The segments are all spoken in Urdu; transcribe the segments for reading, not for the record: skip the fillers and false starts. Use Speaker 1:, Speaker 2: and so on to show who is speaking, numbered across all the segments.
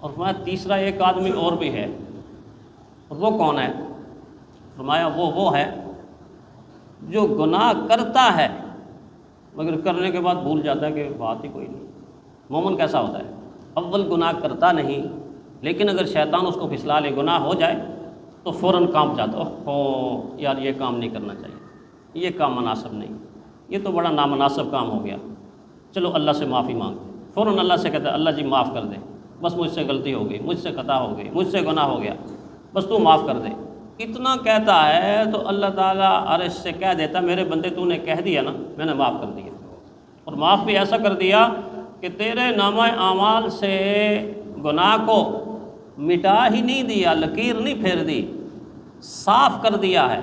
Speaker 1: اور فرمایا تیسرا ایک آدمی اور بھی ہے، اور وہ کون ہے؟ فرمایا وہ ہے جو گناہ کرتا ہے مگر کرنے کے بعد بھول جاتا ہے کہ بات ہی کوئی نہیں۔ مومن کیسا ہوتا ہے؟ اول گناہ کرتا نہیں، لیکن اگر شیطان اس کو پھسلا لے، گناہ ہو جائے تو فوراً کانپ جاتا، اوہ یار یہ کام نہیں کرنا چاہیے، یہ کام مناسب نہیں، یہ تو بڑا نامناسب کام ہو گیا، چلو اللہ سے معافی مانگتے، فوراً اللہ سے کہتا ہے اللہ جی معاف کر دے، بس مجھ سے غلطی ہو گئی، مجھ سے خطا ہو گئی، مجھ سے گناہ ہو گیا، بس تو معاف کر دے۔ اتنا کہتا ہے تو اللہ تعالیٰ عرش سے کہہ دیتا میرے بندے تو نے کہہ دیا نا، میں نے معاف کر دیا، اور معاف بھی ایسا کر دیا کہ تیرے نامہ اعمال سے گناہ کو مٹا ہی نہیں دیا، لکیر نہیں پھیر دی، صاف کر دیا ہے۔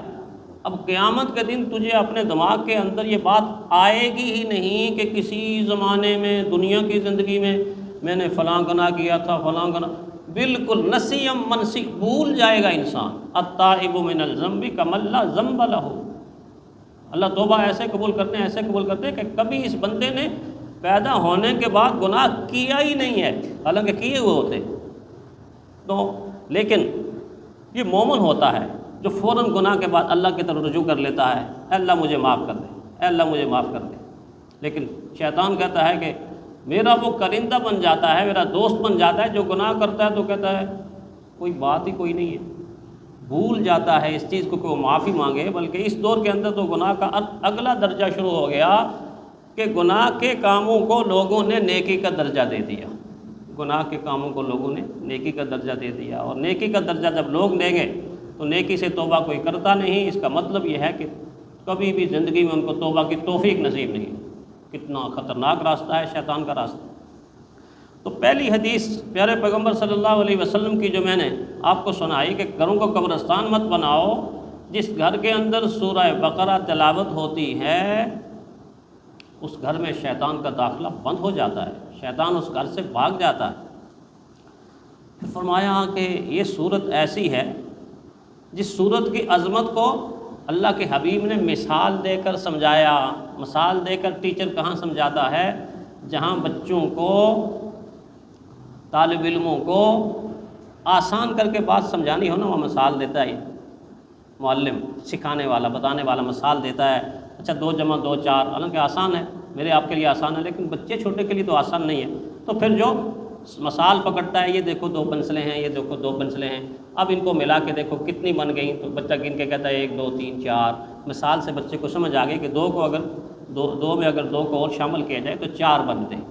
Speaker 1: اب قیامت کے دن تجھے اپنے دماغ کے اندر یہ بات آئے گی ہی نہیں کہ کسی زمانے میں دنیا کی زندگی میں نے فلاں گناہ کیا تھا، فلاں گناہ، بالکل نسیم منسی، بھول جائے گا انسان۔ التائب من الذنب کمن لا ذنب لہ، اللہ توبہ ایسے قبول کرتے ہیں، ایسے قبول کرتے ہیں کہ کبھی اس بندے نے پیدا ہونے کے بعد گناہ کیا ہی نہیں ہے، حالانکہ کیے ہوئے ہوتے تو۔ لیکن یہ مومن ہوتا ہے جو فوراً گناہ کے بعد اللہ کی طرف رجوع کر لیتا ہے، اے اللہ مجھے معاف کر دے، اے اللہ مجھے معاف کر دے۔ لیکن شیطان کہتا ہے کہ میرا وہ کرندہ بن جاتا ہے، میرا دوست بن جاتا ہے، جو گناہ کرتا ہے تو کہتا ہے کوئی بات ہی کوئی نہیں ہے، بھول جاتا ہے اس چیز کو کہ وہ معافی مانگے۔ بلکہ اس دور کے اندر تو گناہ کا اگلا درجہ شروع ہو گیا کہ گناہ کے کاموں کو لوگوں نے نیکی کا درجہ دے دیا، گناہ کے کاموں کو لوگوں نے نیکی کا درجہ دے دیا، اور نیکی کا درجہ جب لوگ دیں گے تو نیکی سے توبہ کوئی کرتا نہیں۔ اس کا مطلب یہ ہے کہ کبھی بھی زندگی میں ان کو توبہ کی توفیق نصیب نہیں۔ کتنا خطرناک راستہ ہے شیطان کا راستہ۔ تو پہلی حدیث پیارے پیغمبر صلی اللہ علیہ وسلم کی جو میں نے آپ کو سنائی کہ گھروں کو قبرستان مت بناؤ، جس گھر کے اندر سورہ بقرہ تلاوت ہوتی ہے اس گھر میں شیطان کا داخلہ بند ہو جاتا ہے، شیطان اس گھر سے بھاگ جاتا ہے۔ پھر فرمایا کہ یہ صورت ایسی ہے جس صورت کی عظمت کو اللہ کے حبیب نے مثال دے کر سمجھایا۔ مثال دے کر ٹیچر کہاں سمجھاتا ہے؟ جہاں بچوں کو، طالب علموں کو آسان کر کے بات سمجھانی ہو نا، وہ مثال دیتا ہے۔ معلم، سکھانے والا، بتانے والا مثال دیتا ہے، اچھا 2 + 2 4، حالانکہ آسان ہے، میرے آپ کے لیے آسان ہے، لیکن بچے چھوٹے کے لیے تو آسان نہیں ہے۔ تو پھر جو مثال پکڑتا ہے، یہ دیکھو 2 پنسلیں ہیں، یہ دیکھو 2 پنسلیں ہیں، اب ان کو ملا کے دیکھو کتنی بن گئیں، تو بچہ گن کے کہتا ہے 1 2 3 4۔ مثال سے بچے کو سمجھ آ گئی کہ 2 کو اگر 2 میں اگر 2 کو اور شامل کیا جائے تو 4 بنتے ہیں۔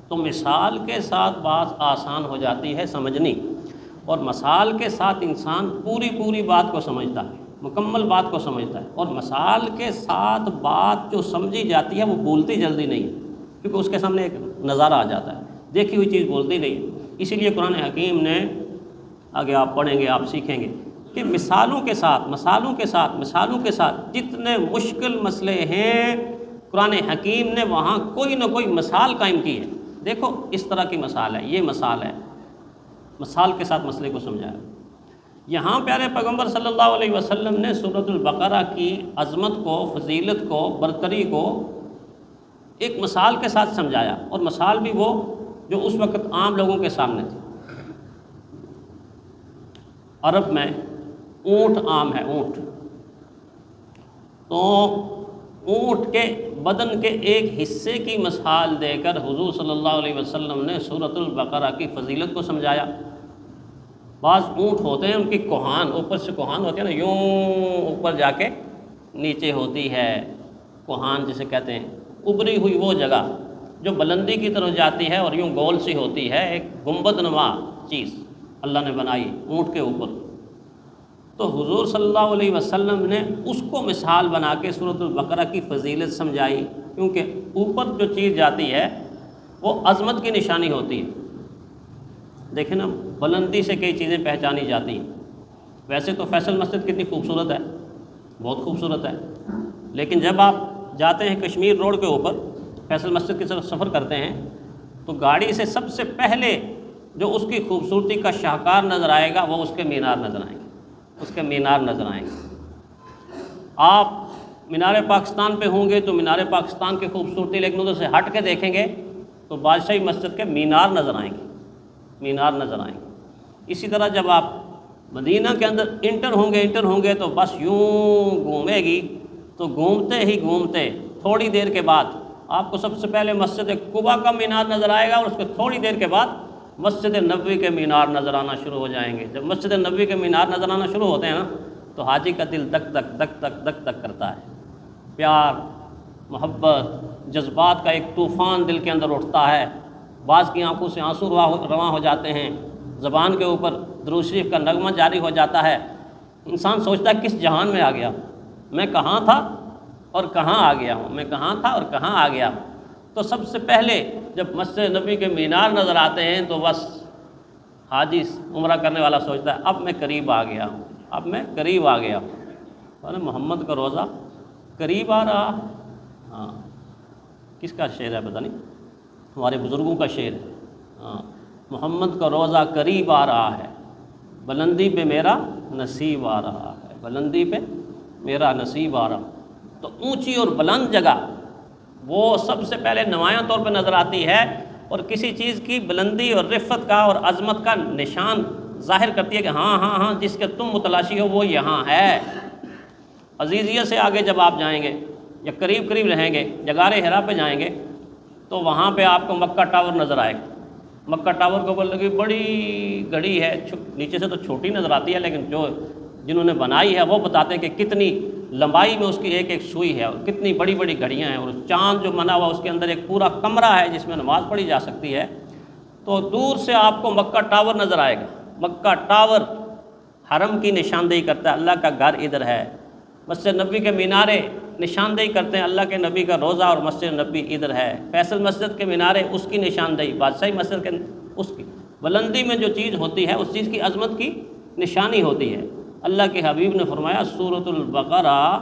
Speaker 1: تو مثال کے ساتھ بات آسان ہو جاتی ہے سمجھنی، اور مثال کے ساتھ انسان پوری بات کو سمجھتا ہے، مکمل بات کو سمجھتا ہے، اور مثال کے ساتھ بات جو سمجھی جاتی ہے وہ بولتی جلدی نہیں ہے، کیونکہ اس کے سامنے ایک نظارہ آ جاتا ہے، دیکھی ہوئی چیز بولتی نہیں ہے۔ اسی لیے قرآن حکیم نے، آگے آپ پڑھیں گے آپ سیکھیں گے کہ مثالوں کے ساتھ جتنے مشکل مسئلے ہیں قرآن حکیم نے وہاں کوئی نہ کوئی مثال قائم کی ہے۔ دیکھو اس طرح کی مثال ہے، یہ مثال ہے، مثال کے ساتھ مسئلے کو سمجھایا۔ یہاں پیارے پیغمبر صلی اللہ علیہ وسلم نے سورۃ البقرہ کی عظمت کو، فضیلت کو، برتری کو ایک مثال کے ساتھ سمجھایا، اور مثال بھی وہ جو اس وقت عام لوگوں کے سامنے تھی۔ عرب میں اونٹ عام ہے، اونٹ، تو اونٹ کے بدن کے ایک حصے کی مثال دے کر حضور صلی اللہ علیہ وسلم نے سورۃ البقرہ کی فضیلت کو سمجھایا۔ بعض اونٹ ہوتے ہیں ان کی کوہان، اوپر سے کوہان ہوتی ہے نا، یوں اوپر جا کے نیچے ہوتی ہے، کوہان جسے کہتے ہیں، ابری ہوئی وہ جگہ جو بلندی کی طرف جاتی ہے اور یوں گول سی ہوتی ہے، ایک گنبد نما چیز اللہ نے بنائی اونٹ کے اوپر۔ تو حضور صلی اللہ علیہ وسلم نے اس کو مثال بنا کے سورۃ البقرہ کی فضیلت سمجھائی، کیونکہ اوپر جو چیز جاتی ہے وہ عظمت کی نشانی ہوتی ہے۔ دیکھیں نا، بلندی سے کئی چیزیں پہچانی جاتی ہیں۔ ویسے تو فیصل مسجد کتنی خوبصورت ہے، بہت خوبصورت ہے، لیکن جب آپ جاتے ہیں کشمیر روڈ کے اوپر، فیصل مسجد کی طرف سفر کرتے ہیں، تو گاڑی سے سب سے پہلے جو اس کی خوبصورتی کا شاہکار نظر آئے گا وہ اس کے مینار نظر آئیں گے، اس کے مینار نظر آئیں گے۔ آپ مینار پاکستان پہ ہوں گے تو مینار پاکستان کی خوبصورتی، لیکن ادھر سے ہٹ کے دیکھیں گے تو بادشاہی مسجد کے مینار نظر آئیں گے۔ مینار نظر آئیں گے۔ اسی طرح جب آپ مدینہ کے اندر انٹر ہوں گے تو بس یوں گھومے گی، تو گھومتے ہی گھومتے تھوڑی دیر کے بعد آپ کو سب سے پہلے مسجد قباء کا مینار نظر آئے گا، اور اس کے تھوڑی دیر کے بعد مسجد نبوی کے مینار نظر آنا شروع ہو جائیں گے۔ جب مسجد نبوی کے مینار نظر آنا شروع ہوتے ہیں نا، تو حاجی کا دل دک دک دک دک دک دک کرتا ہے، پیار، محبت، جذبات کا ایک طوفان دل کے اندر اٹھتا ہے، بعض کی آنکھوں سے آنسو رواں ہو جاتے ہیں، زبان کے اوپر درود شریف کا نغمہ جاری ہو جاتا ہے۔ انسان سوچتا ہے کس جہان میں آ گیا، میں کہاں تھا اور کہاں آ گیا ہوں، میں کہاں تھا اور کہاں آ گیا ہوں۔ تو سب سے پہلے جب مسجد نبی کے مینار نظر آتے ہیں تو بس حاجی عمرہ کرنے والا سوچتا ہے اب میں قریب آ گیا ہوں، اب میں قریب آ گیا ہوں۔ محمد کا روزہ قریب آ رہا، ہاں کس کا شعر ہے پتہ نہیں، ہمارے بزرگوں کا شعر ہے، ہاں محمد کا روزہ قریب آ رہا ہے، بلندی پہ میرا نصیب آ رہا ہے، بلندی پہ میرا نصیب آ رہا۔ تو اونچی اور بلند جگہ وہ سب سے پہلے نمایاں طور پہ نظر آتی ہے، اور کسی چیز کی بلندی اور رفت کا اور عظمت کا نشان ظاہر کرتی ہے کہ ہاں ہاں ہاں جس کے تم متلاشی ہو وہ یہاں ہے۔ عزیزیہ سے آگے جب آپ جائیں گے یا قریب قریب رہیں گے، جغار حرا پہ جائیں گے تو وہاں پہ آپ کو مکہ ٹاور نظر آئے گا۔ مکہ ٹاور کو بول لگی بڑی گھڑی ہے، نیچے سے تو چھوٹی نظر آتی ہے، لیکن جنہوں نے بنائی ہے وہ بتاتے ہیں کہ کتنی لمبائی میں اس کی ایک ایک سوئی ہے اور کتنی بڑی بڑی گھڑیاں ہیں، اور چاند جو بنا ہوا اس کے اندر ایک پورا کمرہ ہے جس میں نماز پڑھی جا سکتی ہے۔ تو دور سے آپ کو مکہ ٹاور نظر آئے گا۔ مکہ ٹاور حرم کی نشاندہی کرتا ہے، اللہ کا گھر ادھر ہے۔ مسجد نبی کے مینارے نشاندہی کرتے ہیں، اللہ کے نبی کا روزہ اور مسجد نبی ادھر ہے۔ فیصل مسجد کے مینارے اس کی نشاندہی، بادشاہی مسجد کے اس کی بلندی میں جو چیز ہوتی ہے اس چیز کی عظمت کی نشانی ہوتی ہے۔ اللہ کے حبیب نے فرمایا سورۃ البقرہ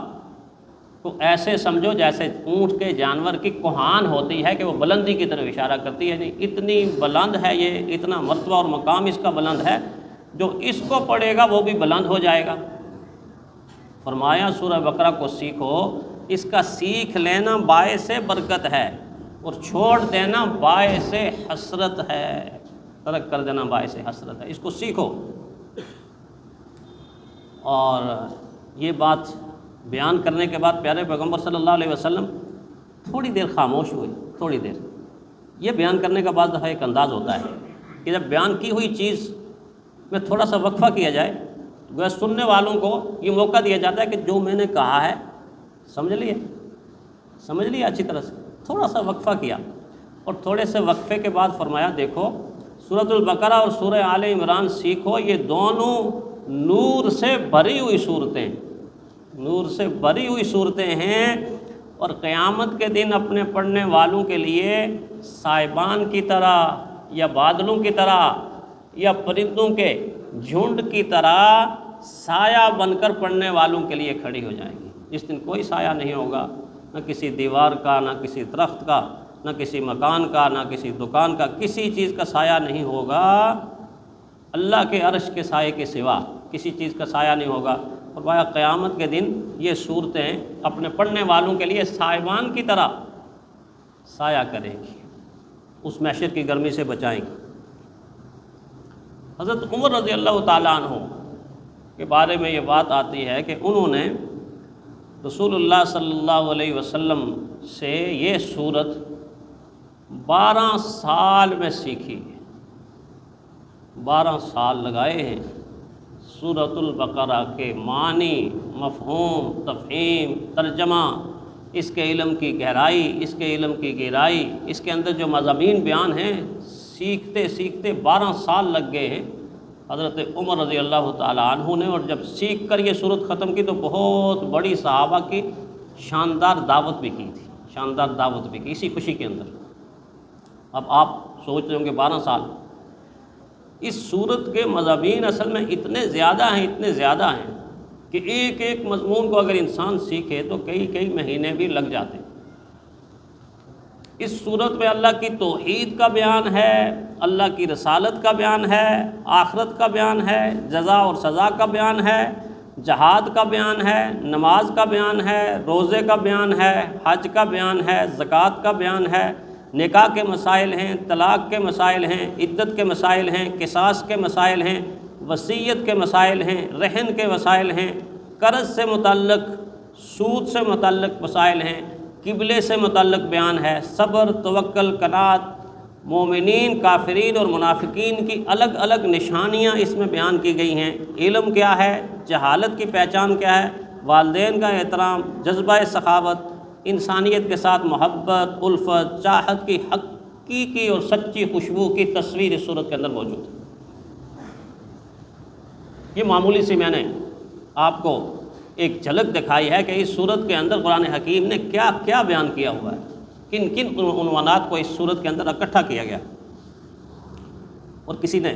Speaker 1: کو ایسے سمجھو جیسے اونٹ کے جانور کی کوہان ہوتی ہے کہ وہ بلندی کی طرف اشارہ کرتی ہے، نہیں اتنی بلند ہے یہ، اتنا مرتبہ اور مقام اس کا بلند ہے، جو اس کو پڑھے گا وہ بھی بلند ہو جائے گا۔ فرمایا سورہ بقرہ کو سیکھو، اس کا سیکھ لینا باعث برکت ہے اور چھوڑ دینا باعث حسرت ہے، ترک کر دینا باعث حسرت ہے، اس کو سیکھو۔ اور یہ بات بیان کرنے کے بعد پیارے پیغمبر صلی اللہ علیہ وسلم تھوڑی دیر خاموش ہوئے، تھوڑی دیر۔ یہ بیان کرنے کا بعض دفعہ ایک انداز ہوتا ہے کہ جب بیان کی ہوئی چیز میں تھوڑا سا وقفہ کیا جائے، گویا سننے والوں کو یہ موقع دیا جاتا ہے کہ جو میں نے کہا ہے سمجھ لیے اچھی طرح سے، تھوڑا سا وقفہ کیا، اور تھوڑے سے وقفے کے بعد فرمایا دیکھو سورۃ البقرہ اور سورہ آل عمران سیکھو، یہ دونوں نور سے بھری ہوئی صورتیں، نور سے بھری ہوئی صورتیں ہیں، اور قیامت کے دن اپنے پڑھنے والوں کے لیے سائبان کی طرح یا بادلوں کی طرح یا پرندوں کے جھنڈ کی طرح سایہ بن کر پڑھنے والوں کے لیے کھڑی ہو جائیں گی۔ جس دن کوئی سایہ نہیں ہوگا، نہ کسی دیوار کا، نہ کسی درخت کا، نہ کسی مکان کا، نہ کسی دکان کا، کسی چیز کا سایہ نہیں ہوگا، اللہ کے عرش کے سائے کے سوا کسی چیز کا سایہ نہیں ہوگا۔ فرمایا قیامت کے دن یہ صورتیں اپنے پڑھنے والوں کے لیے سائبان کی طرح سایہ کریں گی، اس محشر کی گرمی سے بچائیں گی۔ حضرت عمر رضی اللہ تعالیٰ عنہ کے بارے میں یہ بات آتی ہے کہ انہوں نے رسول اللہ صلی اللہ علیہ وسلم سے یہ صورت 12 سال میں سیکھی، 12 سال لگائے ہیں سورۃ البقرہ کے معنی، مفہوم، تفہیم، ترجمہ، اس کے علم کی گہرائی، اس کے علم کی گہرائی، اس کے اندر جو مضامین بیان ہیں، سیکھتے سیکھتے 12 سال لگ گئے ہیں حضرت عمر رضی اللہ تعالیٰ عنہ نے۔ اور جب سیکھ کر یہ صورت ختم کی تو بہت بڑی صحابہ کی شاندار دعوت بھی کی تھی، شاندار دعوت بھی کی اسی خوشی کے اندر۔ اب آپ سوچ رہے ہوں کہ 12 سال، اس صورت کے مضامین اصل میں اتنے زیادہ ہیں کہ ایک ایک مضمون کو اگر انسان سیکھے تو کئی مہینے بھی لگ جاتے ہیں۔ اس صورت میں اللہ کی توحید کا بیان ہے، اللہ کی رسالت کا بیان ہے، آخرت کا بیان ہے، جزا اور سزا کا بیان ہے، جہاد کا بیان ہے، نماز کا بیان ہے، روزے کا بیان ہے، حج کا بیان ہے، زکوٰۃ کا بیان ہے، نکاح کے مسائل ہیں، طلاق کے مسائل ہیں، عدت کے مسائل ہیں، قصاص کے مسائل ہیں، وصیت کے مسائل ہیں، رہن کے مسائل ہیں، قرض سے متعلق، سود سے متعلق مسائل ہیں، قبلے سے متعلق بیان ہے، صبر، توکل، قناعت، مومنین، کافرین اور منافقین کی الگ الگ نشانیاں اس میں بیان کی گئی ہیں۔ علم کیا ہے، جہالت کی پہچان کیا ہے، والدین کا احترام، جذبہ سخاوت، انسانیت کے ساتھ محبت، الفت، چاہت کی حقیقی اور سچی خوشبو کی تصویر اس صورت کے اندر موجود ہے۔ یہ معمولی سی میں نے آپ کو ایک جھلک دکھائی ہے کہ اس صورت کے اندر قرآن حکیم نے کیا کیا بیان کیا ہوا ہے، کن کن عنوانات کو اس صورت کے اندر اکٹھا کیا گیا۔ اور کسی نے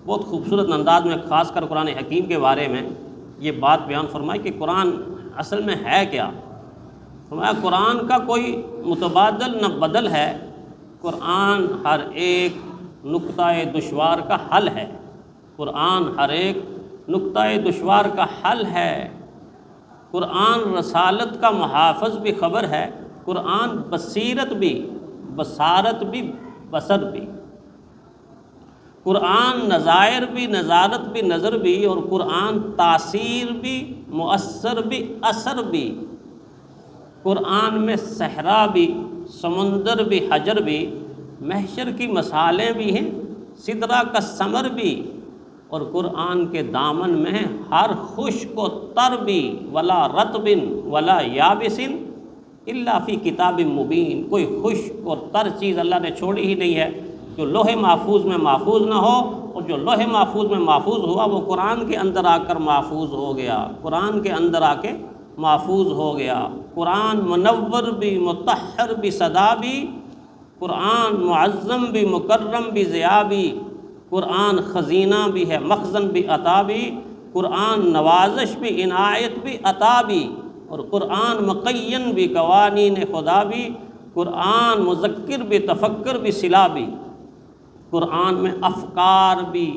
Speaker 1: بہت خوبصورت انداز میں خاص کر قرآن حکیم کے بارے میں یہ بات بیان فرمائی کہ قرآن اصل میں ہے کیا۔ فرمایا قرآن کا کوئی متبادل نہ بدل ہے، قرآن ہر ایک نقطۂ دشوار کا حل ہے، قرآن ہر ایک نقطۂ دشوار کا حل ہے، قرآن رسالت کا محافظ بھی خبر ہے، قرآن بصیرت بھی، بصارت بھی، بصر بھی، قرآن نظائر بھی، نظارت بھی، نظر بھی، اور قرآن تاثیر بھی، مؤثر بھی، اثر بھی، قرآن میں صحرا بھی، سمندر بھی، حجر بھی، محشر کی مثالیں بھی ہیں، سدرہ کا ثمر بھی، اور قرآن کے دامن میں ہے ہر خشک و تر بھی، ولا رطب ولا یابس الا فی کتاب مبین، کوئی خشک اور تر چیز اللہ نے چھوڑی ہی نہیں ہے جو لوح محفوظ میں محفوظ نہ ہو، اور جو لوح محفوظ میں محفوظ ہوا وہ قرآن کے اندر آ کر محفوظ ہو گیا، قرآن کے اندر آ کے محفوظ ہو گیا۔ قرآن منور بھی، مطہر بھی، صدا بھی، قرآن معظم بھی، مکرم بھی، ضیاء بھی، قرآن خزینہ بھی ہے، مخزن بھی، عطا بھی، قرآن نوازش بھی، عنایت بھی، عطا بھی، اور قرآن مقین بھی، قوانین خدا بھی، قرآن مذکر بھی، تفکر بھی، صلہ بھی، قرآن میں افکار بھی،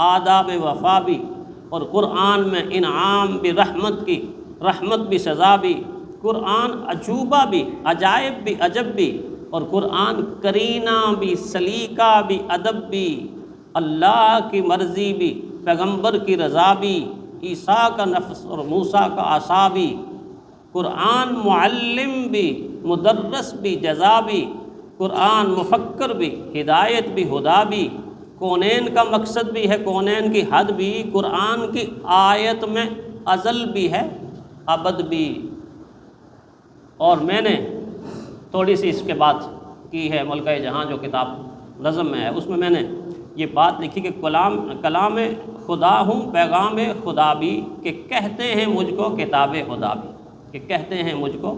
Speaker 1: آداب وفا بھی، اور قرآن میں انعام بھی، رحمت کی، رحمت بھی، سزا بھی، قرآن عجوبہ بھی، عجائب بھی، عجب بھی، اور قرآن کرینہ بھی، سلیقہ بھی، ادب بھی، اللہ کی مرضی بھی، پیغمبر کی رضا بھی، عیسیٰ کا نفس اور موسیٰ کا عصا بھی، قرآن معلم بھی، مدرس بھی، جزا بھی، قرآن مفکر بھی، ہدایت بھی، ہدا بھی، کونین کا مقصد بھی ہے، کونین کی حد بھی، قرآن کی آیت میں ازل بھی ہے، ابد بھی۔ اور میں نے تھوڑی سی اس کے بات کی ہے، ملکہ جہاں جو کتاب نظم میں ہے اس میں نے یہ بات لکھی کہ کلام خدا ہوں، پیغام خدا بھی، کہ کہتے ہیں مجھ کو کتاب خدا بھی، کہ کہتے ہیں مجھ کو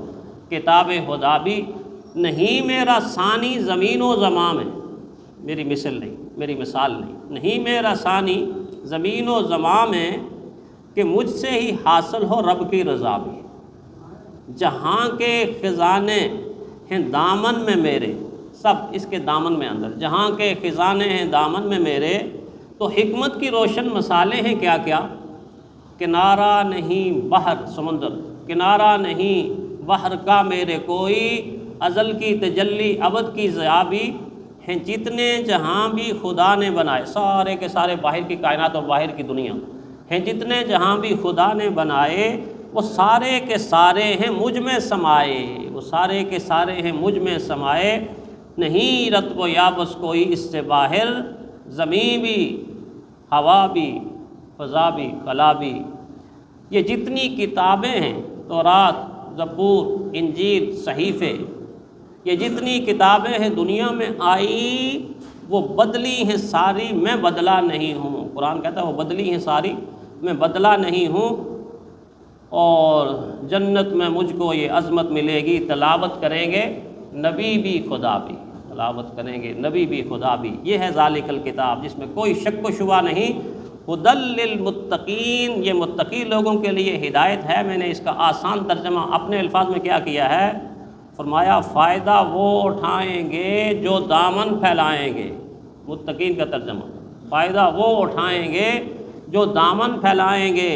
Speaker 1: کتاب خدا بھی، نہیں میرا ثانی زمین و زماں میں، میری مثل نہیں، میری مثال نہیں، نہیں میرا ثانی زمین و زماں میں، کہ مجھ سے ہی حاصل ہو رب کی رضا بھی، جہاں کے خزانے ہیں دامن میں میرے، سب اس کے دامن میں اندر، جہاں کے خزانے ہیں دامن میں میرے، تو حکمت کی روشن مسالے ہیں کیا کیا، کنارہ نہیں بحر سمندر، کنارہ نہیں بحر کا میرے کوئی، ازل کی تجلی ابد کی ضیاء بھی، ہیں جتنے جہاں بھی خدا نے بنائے، سارے کے سارے باہر کی کائنات اور باہر کی دنیا ہیں، جتنے جہاں بھی خدا نے بنائے وہ سارے کے سارے ہیں مجھ میں سمائے، وہ سارے کے سارے ہیں مجھ میں سمائے، نہیں رطب و یابس کوئی اس سے باہر، زمین بھی، ہوا بھی، فضا بھی، خلا بھی، یہ جتنی کتابیں ہیں، تورات، زبور، انجیل، صحیفے، یہ جتنی کتابیں ہیں دنیا میں آئی وہ بدلی ہیں ساری، میں بدلا نہیں ہوں، قرآن کہتا ہے وہ بدلی ہیں ساری، میں بدلا نہیں ہوں، اور جنت میں مجھ کو یہ عظمت ملے گی، تلاوت کریں گے نبی بھی خدا بھی، تلاوت کریں گے نبی بھی خدا بھی، یہ ہے ذالک الکتاب جس میں کوئی شک و شبہ نہیں، ہدی للمتقین، یہ متقی لوگوں کے لیے ہدایت ہے۔ میں نے اس کا آسان ترجمہ اپنے الفاظ میں کیا کیا ہے، فرمایا فائدہ وہ اٹھائیں گے جو دامن پھیلائیں گے، متقین کا ترجمہ، فائدہ وہ اٹھائیں گے جو دامن پھیلائیں گے،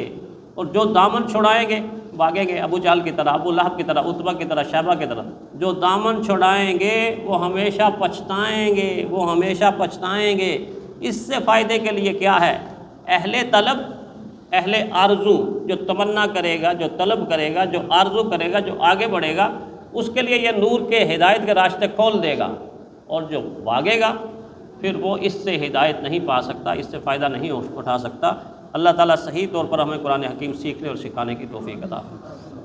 Speaker 1: اور جو دامن چھڑائیں گے بھاگیں گے ابو جہل کی طرح، ابو لہب کی طرح، عتبہ کی طرح، شیبہ کی طرح۔ جو دامن چھڑائیں گے وہ ہمیشہ پچھتائیں گے، وہ ہمیشہ پچھتائیں گے۔ اس سے فائدے کے لیے کیا ہے؟ اہل طلب، اہل آرزو، جو تمنا کرے گا، جو طلب کرے گا، جو آرزو کرے گا، جو آگے بڑھے گا، اس کے لیے یہ نور کے ہدایت کے راستے کھول دے گا، اور جو بھاگے گا پھر وہ اس سے ہدایت نہیں پا سکتا، اس سے فائدہ نہیں اٹھا سکتا۔ اللہ تعالیٰ صحیح طور پر ہمیں قرآن حکیم سیکھنے اور سکھانے کی توفیق عطا فرمائے۔